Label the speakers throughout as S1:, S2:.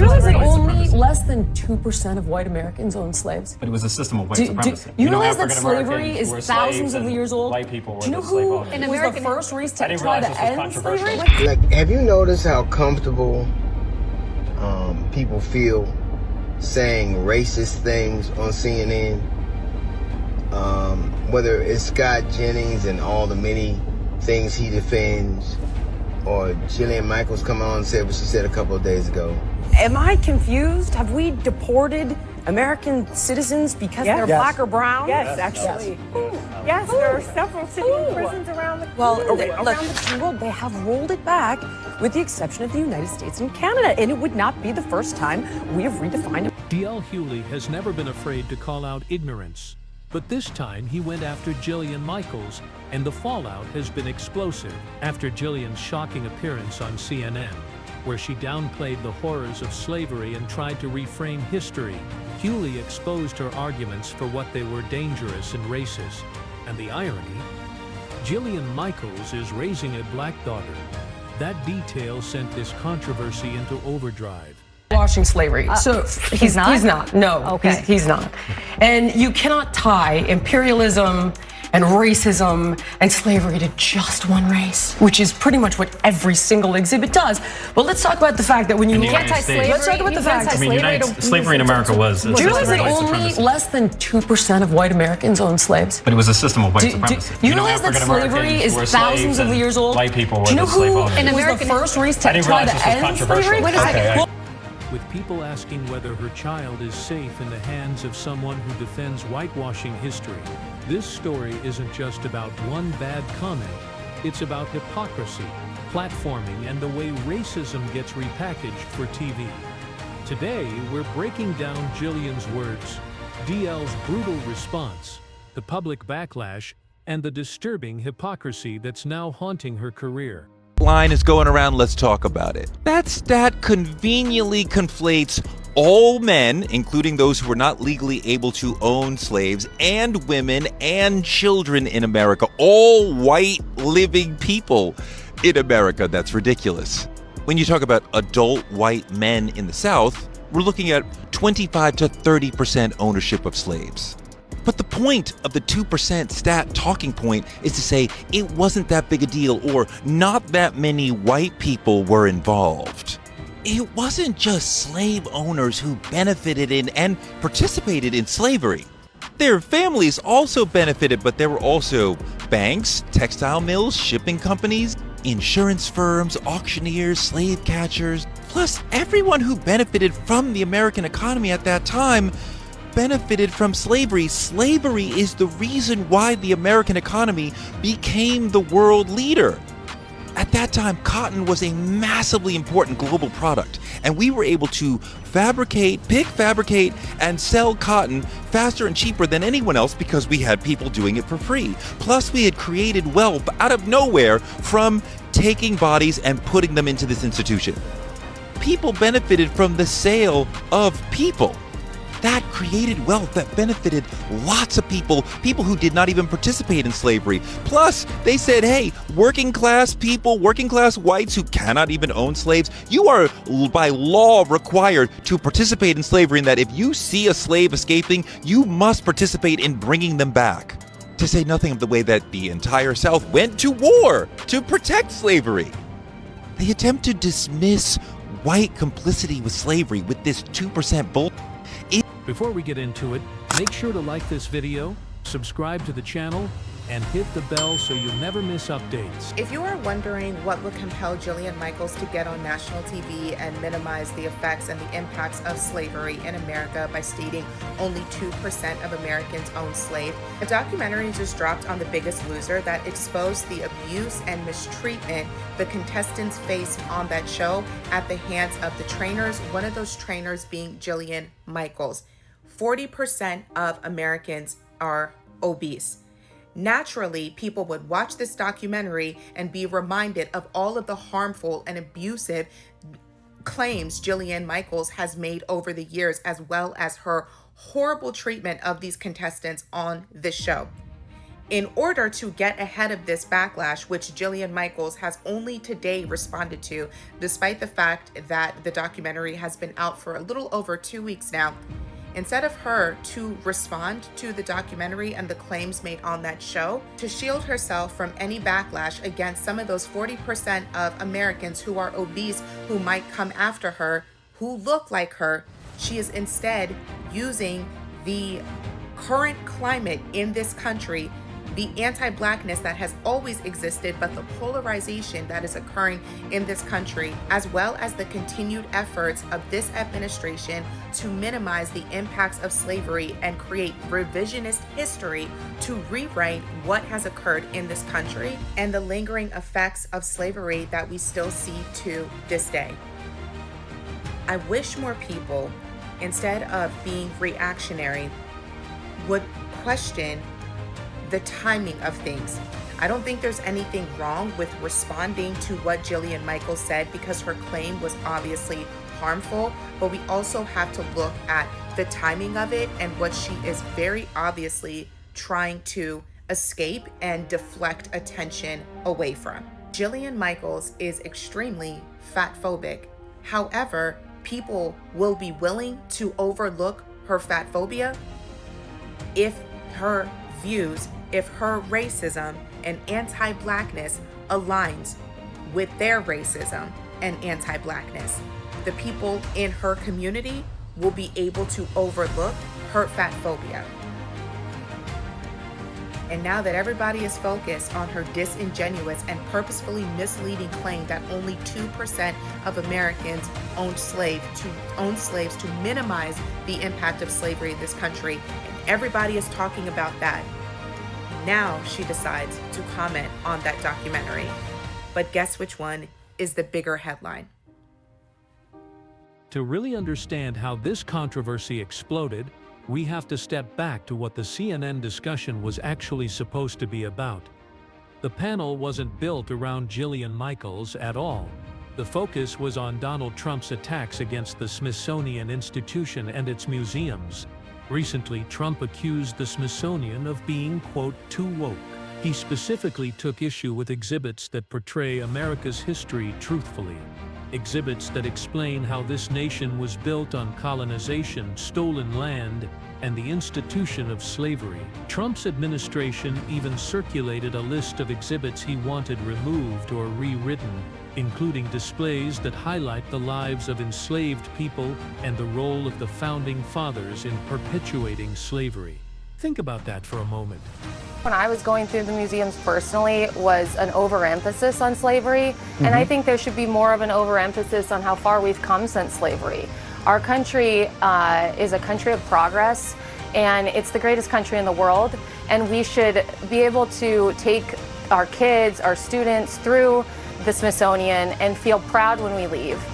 S1: you realize that only less than 2% of white Americans own slaves?
S2: But it was a system of white supremacy.
S1: You realize that slavery is thousands of years old?
S2: White people were
S1: Do you know
S2: the slave
S1: who
S2: owners.
S1: was the first race to try to end slavery?
S3: Like, have you noticed how comfortable people feel saying racist things on CNN? Whether it's Scott Jennings and all the many things he defends, or Jillian Michaels come on and said what she said a couple of days ago.
S1: Am I confused? Have we deported American citizens because they're black or brown?
S4: Yes, actually. Yes, there are several sitting prisons around the
S1: world. They have rolled it back, with the exception of the United States and Canada, and it would not be the first time we have redefined it.
S5: DL Hughley has never been afraid to call out ignorance, but this time he went after Jillian Michaels, and the fallout has been explosive after Jillian's shocking appearance on CNN, where she downplayed the horrors of slavery and tried to reframe history. Hughley exposed her arguments for what they were dangerous and racist. And the irony? Jillian Michaels is raising a black daughter. That detail sent this controversy into overdrive.
S1: Washing slavery. So he's not? He's not. No, okay. He's not. And you cannot tie imperialism and racism and slavery to just one race, which is pretty much what every single exhibit does. But let's talk about the fact that when you
S2: can't tie slavery.
S1: Let's talk about the fact.
S2: Slavery in America was.
S1: Do you realize that only less than 2% of white Americans own slaves?
S2: But it was a system of white supremacy.
S1: You realize that slavery is thousands of years old?
S2: White people were
S1: Do you know
S2: the slave owners.
S1: who was the first race to try to end slavery?
S4: Wait a second.
S5: With people asking whether her child is safe in the hands of someone who defends whitewashing history. This story isn't just about one bad comment, it's about hypocrisy, platforming, and the way racism gets repackaged for TV. Today, we're breaking down Jillian's words, DL's brutal response, the public backlash, and the disturbing hypocrisy that's now haunting her career.
S6: Line is going around, let's talk about it. That stat conveniently conflates all men, including those who were not legally able to own slaves, and women and children in America, all white living people in America. That's ridiculous. When you talk about adult white men in the South, we're looking at 25 to 30% ownership of slaves. But the point of the 2% stat talking point is to say it wasn't that big a deal, or not that many white people were involved. It wasn't just slave owners who benefited in and participated in slavery. Their families also benefited, but there were also banks, textile mills, shipping companies, insurance firms, auctioneers, slave catchers, plus everyone who benefited from the American economy at that time benefited from slavery. Slavery is the reason why the American economy became the world leader. At that time, cotton was a massively important global product, and we were able to pick, fabricate, and sell cotton faster and cheaper than anyone else because we had people doing it for free. Plus, we had created wealth out of nowhere from taking bodies and putting them into this institution. People benefited from the sale of people. That created wealth that benefited lots of people who did not even participate in slavery. Plus, they said, hey, working class people, working class whites who cannot even own slaves, you are by law required to participate in slavery, and that if you see a slave escaping, you must participate in bringing them back. To say nothing of the way that the entire South went to war to protect slavery. They attempt to dismiss white complicity with slavery with this 2% bull.
S5: Before we get into it, make sure to like this video, subscribe to the channel, and hit the bell so you'll never miss updates.
S7: If you are wondering what would compel Jillian Michaels to get on national TV and minimize the effects and the impacts of slavery in America by stating only 2% of Americans own slaves, a documentary just dropped on The Biggest Loser that exposed the abuse and mistreatment the contestants faced on that show at the hands of the trainers, one of those trainers being Jillian Michaels. 40% of Americans are obese. Naturally, people would watch this documentary and be reminded of all of the harmful and abusive claims Jillian Michaels has made over the years, as well as her horrible treatment of these contestants on this show. In order to get ahead of this backlash, which Jillian Michaels has only today responded to, despite the fact that the documentary has been out for a little over 2 weeks now, instead of her to respond to the documentary and the claims made on that show, to shield herself from any backlash against some of those 40% of Americans who are obese, who might come after her, who look like her, she is instead using the current climate in this country, the anti-blackness that has always existed, but the polarization that is occurring in this country, as well as the continued efforts of this administration to minimize the impacts of slavery and create revisionist history to rewrite what has occurred in this country and the lingering effects of slavery that we still see to this day. I wish more people, instead of being reactionary, would question the timing of things. I don't think there's anything wrong with responding to what Jillian Michaels said, because her claim was obviously harmful, but we also have to look at the timing of it and what she is very obviously trying to escape and deflect attention away from. Jillian Michaels is extremely fat phobic. However, people will be willing to overlook her fat phobia if her views, if her racism and anti-blackness aligns with their racism and anti-blackness. The people in her community will be able to overlook her fat phobia. And now that everybody is focused on her disingenuous and purposefully misleading claim that only 2% of Americans owned slaves to minimize the impact of slavery in this country, and everybody is talking about that, now she decides to comment on that documentary. But guess which one is the bigger headline?
S5: To really understand how this controversy exploded, we have to step back to what the CNN discussion was actually supposed to be about. The panel wasn't built around Jillian Michaels at all. The focus was on Donald Trump's attacks against the Smithsonian Institution and its museums. Recently, Trump accused the Smithsonian of being, quote, too woke. He specifically took issue with exhibits that portray America's history truthfully. Exhibits that explain how this nation was built on colonization, stolen land, and the institution of slavery. Trump's administration even circulated a list of exhibits he wanted removed or rewritten, including displays that highlight the lives of enslaved people and the role of the founding fathers in perpetuating slavery. Think about that for a moment.
S8: When I was going through the museums personally, was an overemphasis on slavery, and I think there should be more of an overemphasis on how far we've come since slavery. Our country is a country of progress, and it's the greatest country in the world, and we should be able to take our kids, our students through the Smithsonian and feel proud when we leave.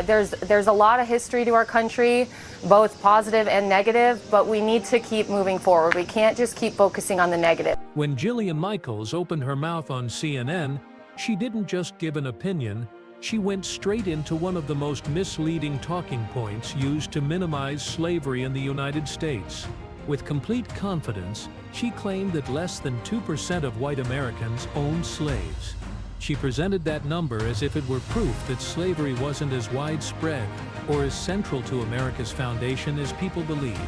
S8: There's a lot of history to our country, both positive and negative, but we need to keep moving forward. We can't just keep focusing on the negative.
S5: When Jillian Michaels opened her mouth on CNN, she didn't just give an opinion, she went straight into one of the most misleading talking points used to minimize slavery in the United States. With complete confidence, she claimed that less than 2% of white Americans owned slaves. She presented that number as if it were proof that slavery wasn't as widespread or as central to America's foundation as people believe.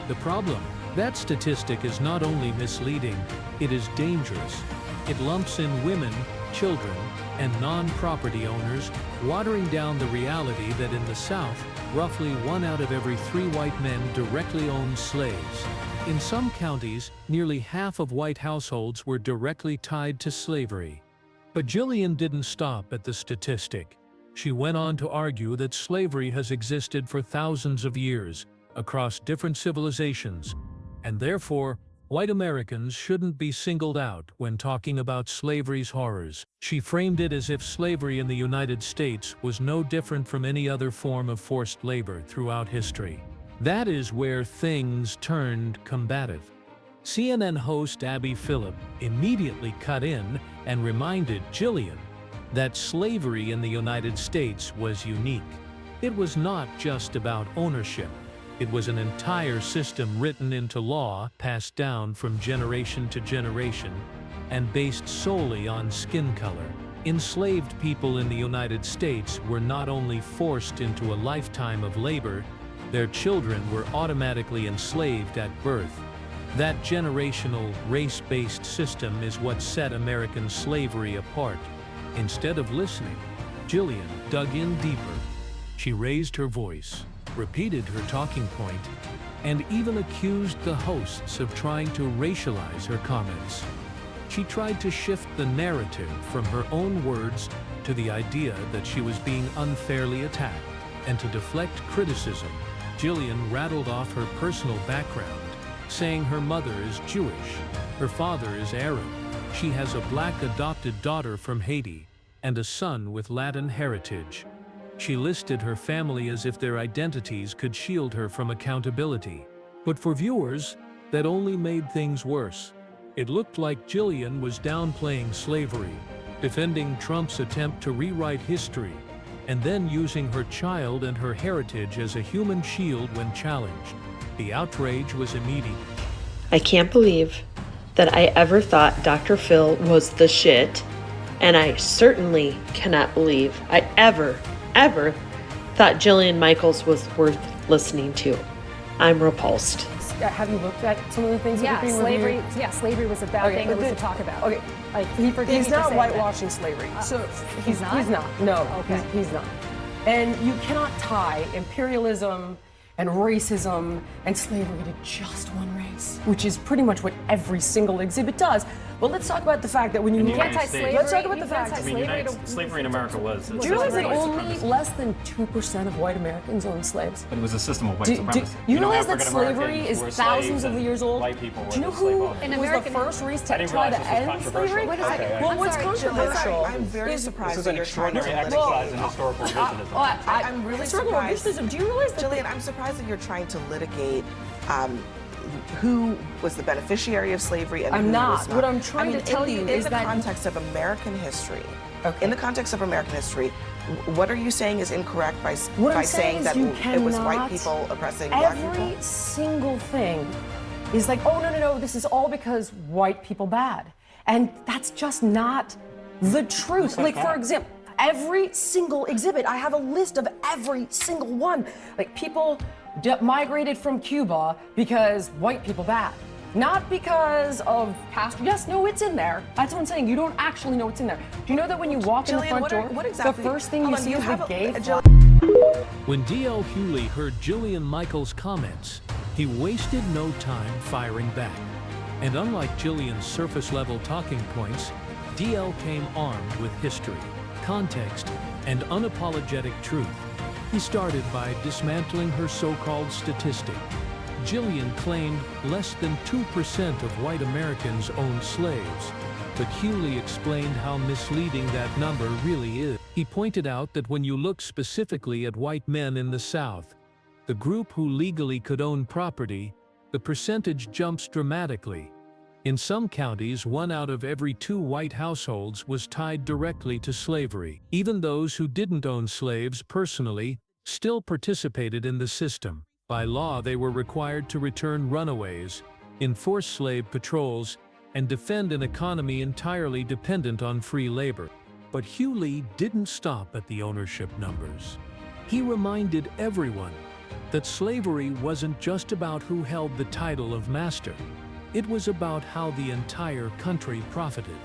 S5: The problem, that statistic is not only misleading, it is dangerous. It lumps in women, children, and non-property owners, watering down the reality that in the South, roughly 1 out of every 3 white men directly owned slaves. In some counties, nearly half of white households were directly tied to slavery. But Jillian didn't stop at the statistic. She went on to argue that slavery has existed for thousands of years, across different civilizations, and therefore, white Americans shouldn't be singled out when talking about slavery's horrors. She framed it as if slavery in the United States was no different from any other form of forced labor throughout history. That is where things turned combative. CNN host Abby Phillip immediately cut in and reminded Jillian that slavery in the United States was unique. It was not just about ownership. It was an entire system written into law, passed down from generation to generation, and based solely on skin color. Enslaved people in the United States were not only forced into a lifetime of labor, their children were automatically enslaved at birth. That generational, race-based system is what set American slavery apart. Instead of listening, Jillian dug in deeper. She raised her voice, repeated her talking point, and even accused the hosts of trying to racialize her comments. She tried to shift the narrative from her own words to the idea that she was being unfairly attacked, and to deflect criticism, Jillian rattled off her personal background, saying her mother is Jewish, her father is Arab, she has a black adopted daughter from Haiti, and a son with Latin heritage. She listed her family as if their identities could shield her from accountability. But for viewers, that only made things worse. It looked like Jillian was downplaying slavery, defending Trump's attempt to rewrite history, and then using her child and her heritage as a human shield when challenged. The outrage was immediate.
S9: I can't believe that I ever thought Dr. Phil was the shit, and I certainly cannot believe I ever thought Jillian Michaels was worth listening to. I'm repulsed.
S1: Have you looked at some of the things that are being
S10: slavery.
S1: reviewed?
S10: Yeah, slavery was a bad thing that was to talk about.
S1: Okay,
S10: like
S1: he's not whitewashing slavery. So
S10: he's not.
S1: He's not. No,
S10: okay.
S1: he's not. And you cannot tie imperialism and racism and slavery to just one race, which is pretty much what every single exhibit does. But let's talk about the fact that when you look at
S10: slavery,
S1: let's talk about the fact
S2: slavery in America was.
S1: Do you realize that only less than 2% of white Americans own slaves?
S2: But it was a system of white supremacy.
S1: You realize that slavery is thousands of years old?
S2: White people were
S1: Do you know who was the first race to try to end slavery?
S10: Wait a second.
S1: Well, what's controversial?
S7: I'm very surprised
S2: This is
S7: that
S2: an
S7: you're trying to
S2: extraordinary exercise in historical revisionism.
S7: I'm really surprised.
S1: Revisionism. Do you realize that?
S7: Jillian, I'm surprised that you're trying to litigate who was the beneficiary of slavery and
S1: I'm
S7: who
S1: not.
S7: was not.
S1: What I'm trying to tell you is that
S7: in the context of American history,
S1: okay.
S7: in the context of American history, what are you saying is incorrect by saying that it was white people oppressing black people?
S1: Every single thing is like, oh, no, this is all because white people bad. And that's just not the truth. Like, for example, every single exhibit, I have a list of every single one. Like, people migrated from Cuba because white people bad. Not because of past. Yes, no, it's in there. That's what I'm saying. You don't actually know what's in there. Do you know that when you walk in the front door, the first thing you see is the gay flag?
S5: When DL Hughley heard Jillian Michaels' comments, he wasted no time firing back. And unlike Jillian's surface-level talking points, DL came armed with history, context, and unapologetic truth. He started by dismantling her so-called statistic. Jillian claimed less than 2% of white Americans owned slaves, but Hughley explained how misleading that number really is. He pointed out that when you look specifically at white men in the South, the group who legally could own property, the percentage jumps dramatically. In some counties, 1 out of every 2 white households was tied directly to slavery. Even those who didn't own slaves personally still participated in the system. By law, they were required to return runaways, enforce slave patrols, and defend an economy entirely dependent on free labor. But Hughley didn't stop at the ownership numbers. He reminded everyone that slavery wasn't just about who held the title of master. It was about how the entire country profited.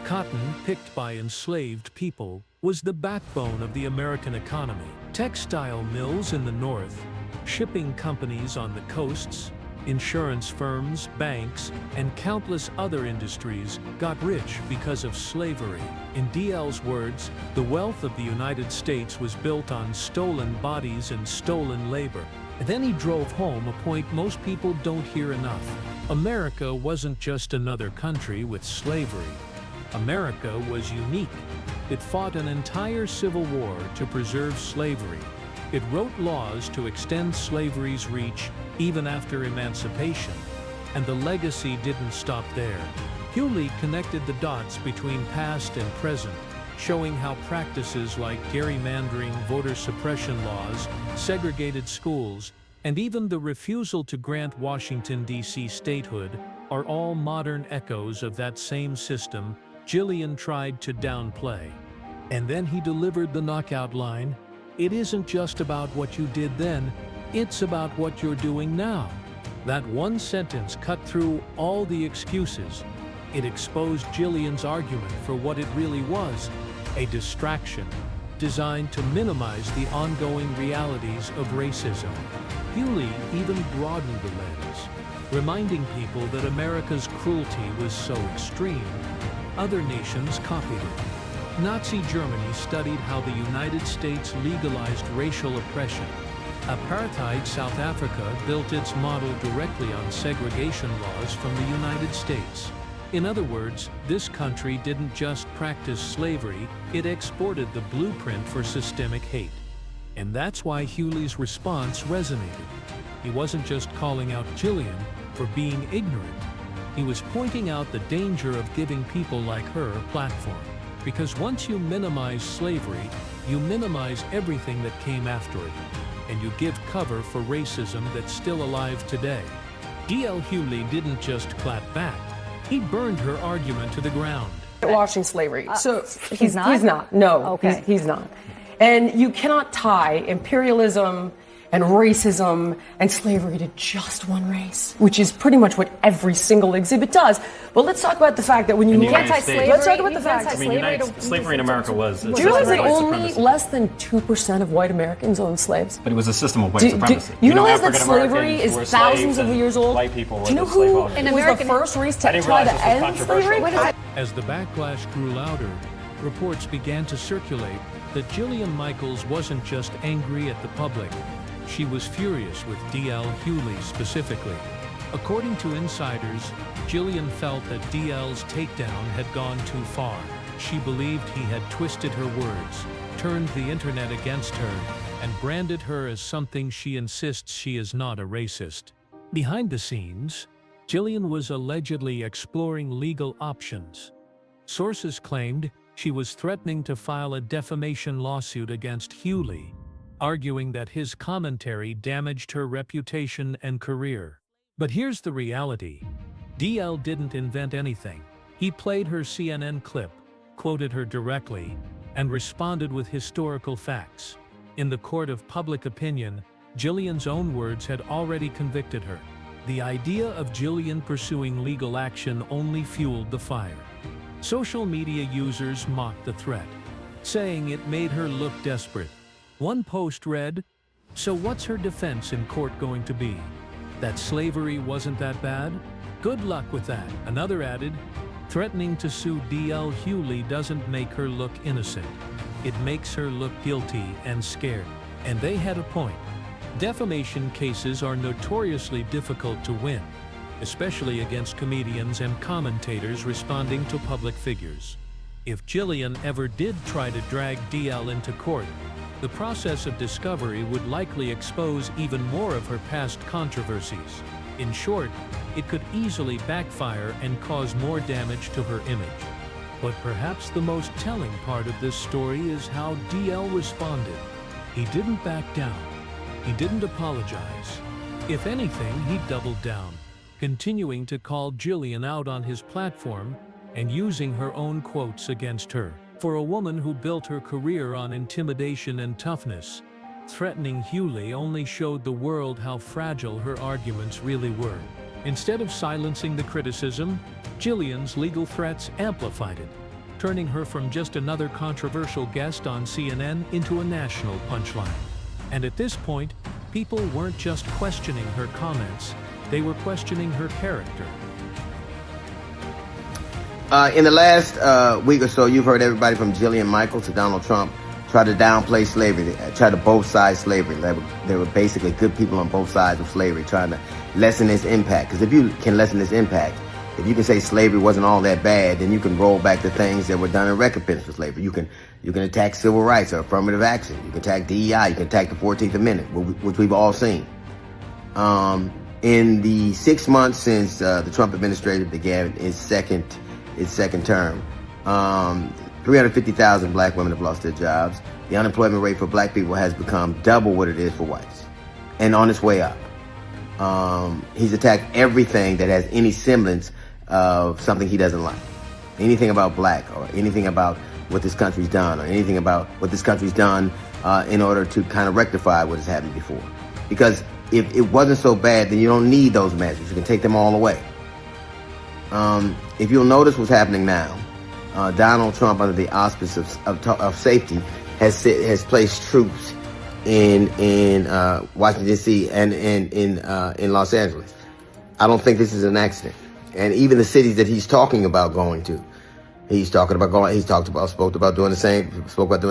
S5: Cotton, picked by enslaved people, was the backbone of the American economy. Textile mills in the North, shipping companies on the coasts, insurance firms, banks, and countless other industries got rich because of slavery. In DL's words, the wealth of the United States was built on stolen bodies and stolen labor. And then he drove home a point most people don't hear enough. America wasn't just another country with slavery. America was unique. It fought an entire civil war to preserve slavery. It wrote laws to extend slavery's reach even after emancipation. And the legacy didn't stop there. Hughley connected the dots between past and present, showing how practices like gerrymandering, voter suppression laws, segregated schools, and even the refusal to grant Washington, D.C. statehood are all modern echoes of that same system Jillian tried to downplay. And then he delivered the knockout line, "It isn't just about what you did then, it's about what you're doing now." That one sentence cut through all the excuses. It exposed Jillian's argument for what it really was, a distraction designed to minimize the ongoing realities of racism. Hughley even broadened the lens, reminding people that America's cruelty was so extreme, other nations copied it. Nazi Germany studied how the United States legalized racial oppression. Apartheid South Africa built its model directly on segregation laws from the United States. In other words, this country didn't just practice slavery, it exported the blueprint for systemic hate. And that's why Hughley's response resonated. He wasn't just calling out Jillian for being ignorant. He was pointing out the danger of giving people like her a platform. Because once you minimize slavery, you minimize everything that came after it. And you give cover for racism that's still alive today. DL Hughley didn't just clap back. He burned her argument to the ground.
S1: Watching slavery. So
S10: he's not?
S1: He's not. No,
S10: Okay.
S1: he's not. And you cannot tie imperialism and racism and slavery to just one race, which is pretty much what every single exhibit does. But let's talk about the fact that when you
S2: In the
S1: look
S2: United
S1: at
S2: States.
S1: let's talk about the fact.
S2: I mean, slavery in America was a
S1: Do you realize
S2: system
S1: that
S2: of white
S1: only
S2: supremacy.
S1: less than 2% of white Americans own slaves?
S2: But it was a system of white supremacy.
S1: You
S2: know,
S1: realize that
S2: African
S1: slavery
S2: Americans
S1: is
S2: were
S1: thousands
S2: slaves
S1: of
S2: and
S1: years old?
S2: White people were
S1: Do you know
S2: the slave
S1: who
S2: owners.
S1: was the first race
S2: I
S1: to
S2: didn't
S1: try
S2: realize
S1: to
S2: this was
S1: end
S2: controversial.
S1: slavery?
S5: As the backlash grew louder, reports began to circulate that Jillian Michaels wasn't just angry at the public. She was furious with DL Hughley specifically. According to insiders, Jillian felt that DL's takedown had gone too far. She believed he had twisted her words, turned the internet against her, and branded her as something she insists she is not a racist. Behind the scenes, Jillian was allegedly exploring legal options. Sources claimed she was threatening to file a defamation lawsuit against Hughley, arguing that his commentary damaged her reputation and career. But here's the reality. DL didn't invent anything. He played her CNN clip, quoted her directly, and responded with historical facts. In the court of public opinion, Jillian's own words had already convicted her. The idea of Jillian pursuing legal action only fueled the fire. Social media users mocked the threat, saying it made her look desperate. One post read, "So what's her defense in court going to be? That slavery wasn't that bad? Good luck with that." Another added, "Threatening to sue DL Hughley doesn't make her look innocent. It makes her look guilty and scared." And they had a point. Defamation cases are notoriously difficult to win, especially against comedians and commentators responding to public figures. If Jillian ever did try to drag DL into court, the process of discovery would likely expose even more of her past controversies. In short, it could easily backfire and cause more damage to her image. But perhaps the most telling part of this story is how DL responded. He didn't back down. He didn't apologize. If anything, he doubled down, continuing to call Jillian out on his platform and using her own quotes against her. For a woman who built her career on intimidation and toughness, threatening Hughley only showed the world how fragile her arguments really were. Instead of silencing the criticism, Jillian's legal threats amplified it, turning her from just another controversial guest on CNN into a national punchline. And at this point, people weren't just questioning her comments, they were questioning her character.
S3: In the last week or so, you've heard everybody from Jillian Michaels to Donald Trump try to downplay slavery, try to both sides slavery. They were basically good people on both sides of slavery, trying to lessen its impact. Because if you can lessen its impact, if you can say slavery wasn't all that bad, then you can roll back the things that were done in recompense for slavery. You can attack civil rights or affirmative action. You can attack DEI. You can attack the 14th Amendment, which we've all seen. In the 6 months since the Trump administration began its second term, 350,000 black women have lost their jobs. The unemployment rate for black people has become double what it is for whites. and on its way up. He's attacked everything that has any semblance of something he doesn't like. Anything about black, or anything about what this country's done, or anything about what this country's done in order to kind of rectify what has happened before. Because if it wasn't so bad, then you don't need those measures. You can take them all away. If you'll notice what's happening now, Donald Trump, under the auspice of safety, has placed troops in Washington D.C. and in Los Angeles. I don't think this is an accident. And even the cities that he's talking about going to, spoke about doing the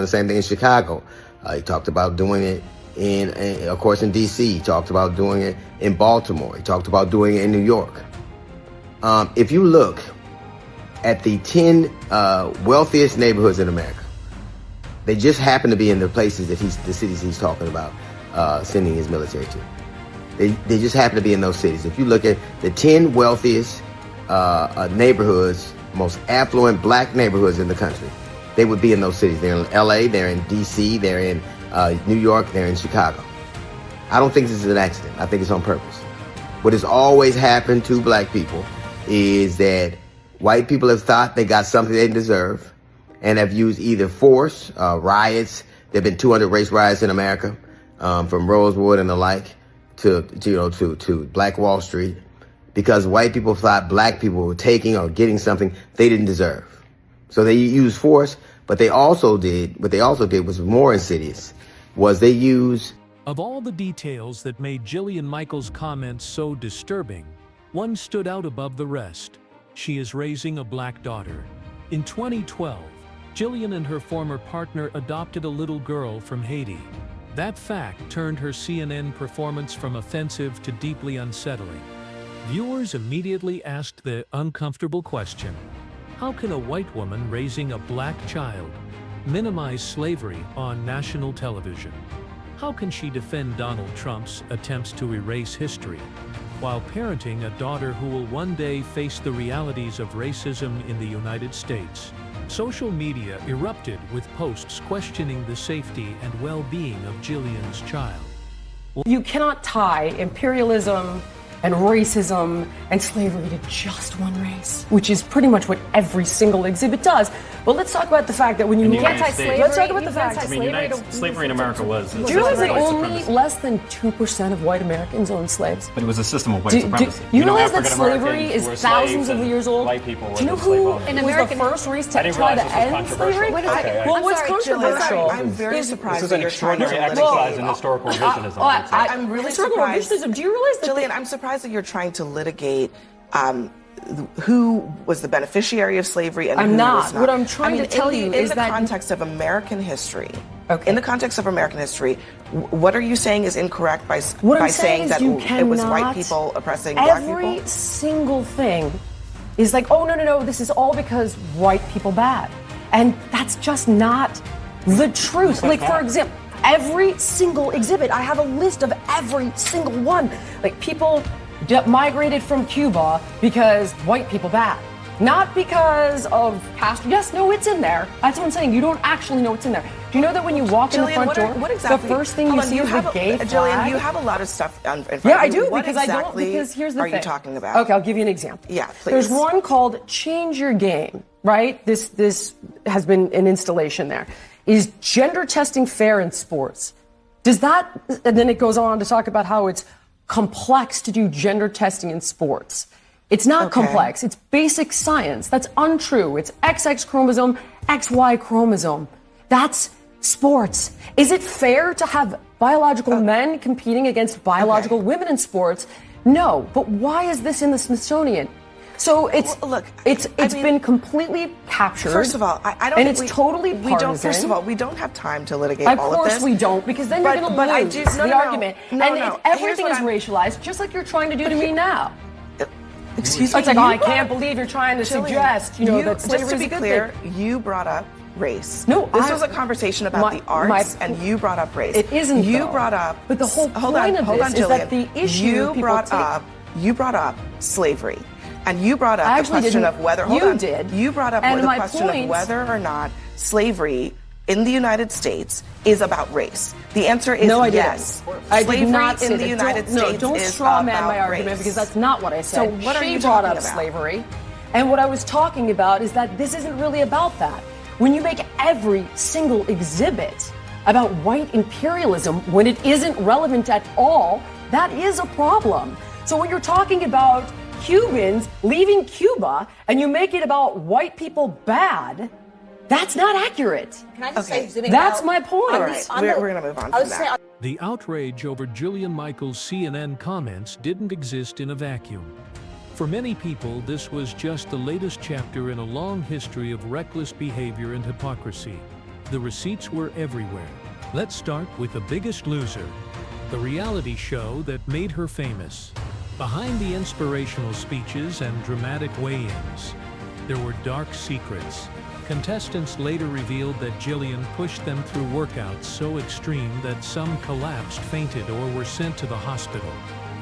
S3: same thing in Chicago. He talked about doing it of course, in D.C. He talked about doing it in Baltimore. He talked about doing it in New York. If you look at the 10 wealthiest neighborhoods in America, they just happen to be in the places that the cities he's talking about sending his military to. They just happen to be in those cities. If you look at the 10 wealthiest neighborhoods, most affluent black neighborhoods in the country, they would be in those cities. They're in L.A., they're in D.C., they're in New York, they're in Chicago. I don't think this is an accident. I think it's on purpose. What has always happened to black people is that white people have thought they got something they deserve and have used either force, riots. There have been 200 race riots in America, from Rosewood and the like to Black Wall Street, because white people thought black people were taking or getting something they didn't deserve. So they used force, but what they also did was more insidious, was they used...
S5: Of all the details that made Jillian Michaels' comments so disturbing, one stood out above the rest. She is raising a black daughter. In 2012, Jillian and her former partner adopted a little girl from Haiti. That fact turned her CNN performance from offensive to deeply unsettling. Viewers immediately asked the uncomfortable question: how can a white woman raising a black child minimize slavery on national television? How can she defend Donald Trump's attempts to erase history while parenting a daughter who will one day face the realities of racism in the United States? Social media erupted with posts questioning the safety and well-being of Jillian's child.
S1: You cannot tie imperialism and racism and slavery to just one race, which is pretty much what every single exhibit does. But let's talk about the fact that when you
S2: anti-slavery,
S1: let's talk about the fact.
S2: Slavery in America was.
S1: Do you realize that only less than 2% of white Americans owned slaves?
S2: But it was a system of white supremacy.
S1: You realize that slavery is thousands of years old?
S2: White people
S1: do you know who was the first race to try to end slavery?
S10: Wait a second.
S1: Well, what's controversial?
S4: I'm very surprised.
S2: This is an extraordinary exercise in historical revisionism.
S4: I'm really surprised.
S1: Revisionism. Do you realize that?
S4: Jillian, I'm surprised that you're trying to litigate who was the beneficiary of slavery and who was not.
S1: What I'm trying to tell you is that
S4: in the context of American history,
S1: okay.
S4: In the context of American history, what are you saying is incorrect by saying that it was white people oppressing black people?
S1: Every single thing is like, oh, no, this is all because white people bad. And that's just not the truth. Like, for example, every single exhibit, I have a list of every single one. Like, people migrated from Cuba because white people bad. Not because of Castro. Yes, no, it's in there. That's what I'm saying. You don't actually know what's in there. Do you know that when you walk in the front door, the first thing you see is the gay flag?
S4: Jillian, you have a lot of stuff in front of you.
S1: Yeah, I do,
S4: what
S1: because
S4: exactly
S1: I don't, because here's the thing.
S4: Are you talking about?
S1: Okay, I'll give you an example.
S4: Yeah, please.
S1: There's one called Change Your Game, right? This has been an installation there. Is gender testing fair in sports? Does that, and then it goes on to talk about how it's complex to do gender testing in sports. It's not complex. It's basic science. That's untrue. It's XX chromosome, XY chromosome. That's sports. Is it fair to have biological men competing against biological women in sports? No. But why is this in the Smithsonian? So it's been completely captured.
S4: First of all, I don't.
S1: And it's totally partisan.
S4: First of all, we don't have time to litigate all of this.
S1: Of course we don't, because then you're going to lose the argument. Everything is racialized, just like you're trying to do to me now.
S4: Excuse me.
S1: It's like, I can't believe you're trying to suggest, that slavery
S4: just to be clear, you brought up race.
S1: No,
S4: this was a conversation about the arts, and you brought up race.
S1: It isn't.
S4: You brought up.
S1: But the whole point of this is that the issue
S4: you brought up slavery. And you brought up the question of whether You brought up the question of whether or not slavery in the United States is about race? The answer is
S1: no, I
S4: yes.
S1: Didn't. I did not say
S4: in the United States
S1: don't
S4: is
S1: straw man my
S4: about
S1: argument
S4: race.
S1: because that's not what I said.
S4: So what are you
S1: brought
S4: talking
S1: up
S4: about?
S1: slavery, and what I was talking about is that this isn't really about that. When you make every single exhibit about white imperialism when it isn't relevant at all, that is a problem. So when you're talking about Cubans leaving Cuba and you make it about white people bad, that's not accurate.
S11: Can I just say something
S1: That's my point.
S4: All right, we're going to move on from that.
S5: The outrage over Jillian Michaels' CNN comments didn't exist in a vacuum. For many people, this was just the latest chapter in a long history of reckless behavior and hypocrisy. The receipts were everywhere. Let's start with The Biggest Loser, the reality show that made her famous. Behind the inspirational speeches and dramatic weigh-ins, there were dark secrets. Contestants later revealed that Jillian pushed them through workouts so extreme that some collapsed, fainted, or were sent to the hospital.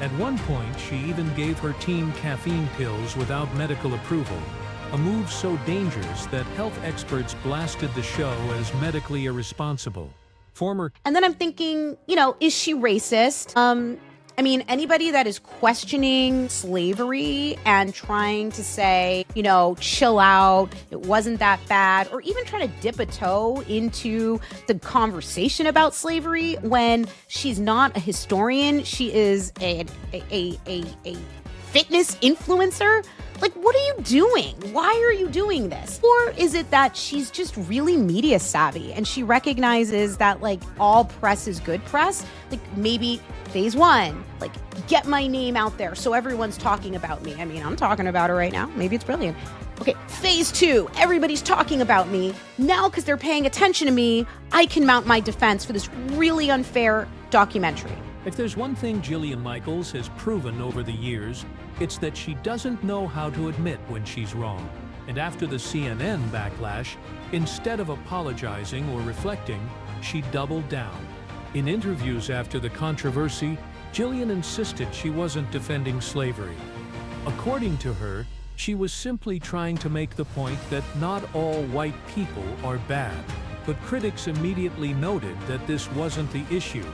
S5: At one point, she even gave her team caffeine pills without medical approval, a move so dangerous that health experts blasted the show as medically irresponsible.
S11: And then I'm thinking, is she racist? I mean, anybody that is questioning slavery and trying to say, chill out, it wasn't that bad, or even trying to dip a toe into the conversation about slavery when she's not a historian, she is a fitness influencer. Like, what are you doing? Why are you doing this? Or is it that she's just really media savvy and she recognizes that, all press is good press? Maybe phase one, get my name out there so everyone's talking about me. I mean, I'm talking about her right now. Maybe it's brilliant. Okay, phase two, everybody's talking about me. Now, because they're paying attention to me, I can mount my defense for this really unfair documentary.
S5: If there's one thing Jillian Michaels has proven over the years, it's that she doesn't know how to admit when she's wrong. And after the CNN backlash, instead of apologizing or reflecting, she doubled down. In interviews after the controversy, Jillian insisted she wasn't defending slavery. According to her, she was simply trying to make the point that not all white people are bad. But critics immediately noted that this wasn't the issue.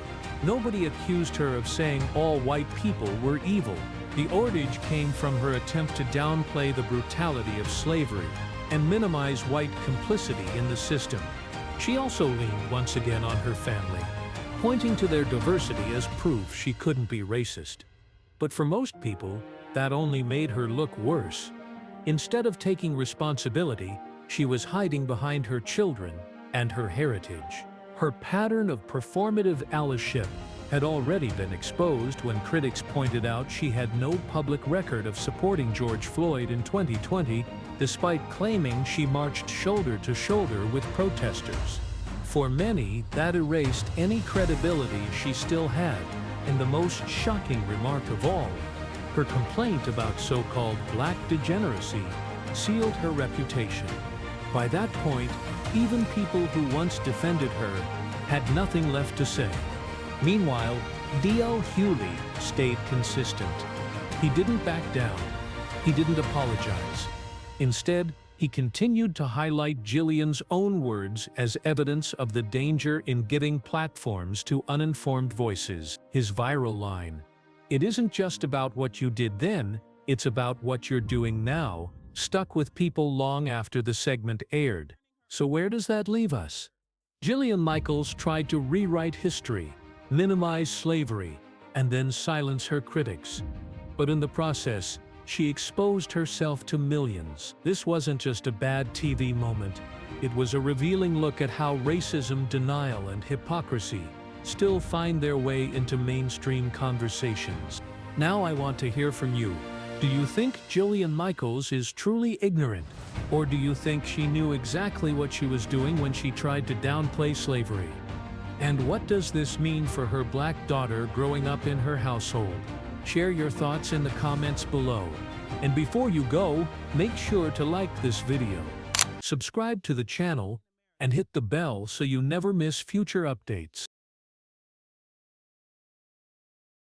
S5: Nobody accused her of saying all white people were evil. The outrage came from her attempt to downplay the brutality of slavery and minimize white complicity in the system. She also leaned once again on her family, pointing to their diversity as proof she couldn't be racist. But for most people, that only made her look worse. Instead of taking responsibility, she was hiding behind her children and her heritage. Her pattern of performative allyship had already been exposed when critics pointed out she had no public record of supporting George Floyd in 2020, despite claiming she marched shoulder to shoulder with protesters. For many, that erased any credibility she still had, and the most shocking remark of all, her complaint about so-called black degeneracy sealed her reputation. By that point, even people who once defended her had nothing left to say. Meanwhile, DL Hughley stayed consistent. He didn't back down. He didn't apologize. Instead, he continued to highlight Jillian's own words as evidence of the danger in giving platforms to uninformed voices. His viral line, "It isn't just about what you did then, it's about what you're doing now," stuck with people long after the segment aired. So where does that leave us? Jillian Michaels tried to rewrite history, minimize slavery, and then silence her critics. But in the process, she exposed herself to millions. This wasn't just a bad TV moment. It was a revealing look at how racism, denial, and hypocrisy still find their way into mainstream conversations. Now I want to hear from you. Do you think Jillian Michaels is truly ignorant? Or do you think she knew exactly what she was doing when she tried to downplay slavery? And what does this mean for her black daughter growing up in her household? Share your thoughts in the comments below. And before you go, make sure to like this video, subscribe to the channel, and hit the bell so you never miss future updates.